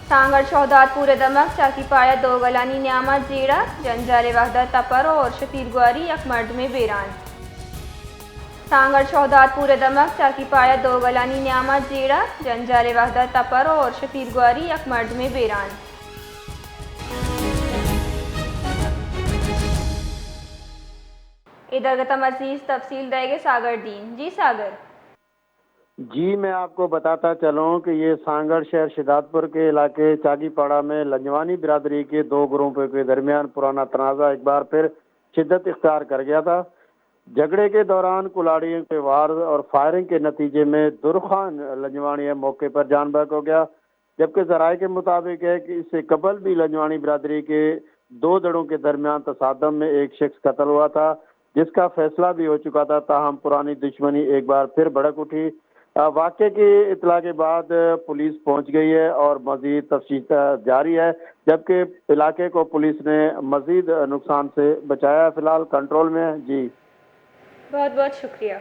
सांगड़ शौदात पूरे दमक चाकी पाया दो गलानी न्यामा जेड़ा जंजारे वहदा तपर और शतीरगुआरी एक मर्द में बेरान। सांगड़ शौदात पूरे दमक चाकी पाया दो गलानी न्यामा जेड़ा जंजारे वहदा तपर और शतीरगुआरी एक मर्द में बेरान। इधर गता मजीद तफसील देंगे सागर दीन। जी सागर। जी, मैं आपको बताता चलूं कि ये सांगड़ शहर शिदातपुर के इलाके चागीपाड़ा में लंजवानी बिरादरी के दो ग्रुपों के दरमियान पुराना तनाज़ा एक बार फिर शिद्दत इख्तियार कर गया था। झगड़े के दौरान कुल्हाड़ियों के वार और फायरिंग के नतीजे में दुरखान लंजवानी मौके पर जान बहक हो गया, जबकि जराये के मुताबिक है कि इससे कबल भी लंजवानी बिरादरी के दो धड़ों के दरमियान तसादम में एक शख्स कत्ल हुआ था, जिसका फैसला भी हो चुका था। ताहम पुरानी दुश्मनी एक बार फिर भड़क उठी। वाक़े की इत्तला के बाद पुलिस पहुंच गई है और मजीद तफ्तीश जारी है, जबकि इलाके को पुलिस ने मजीद नुकसान से बचाया, फिलहाल कंट्रोल में है। जी, बहुत बहुत शुक्रिया।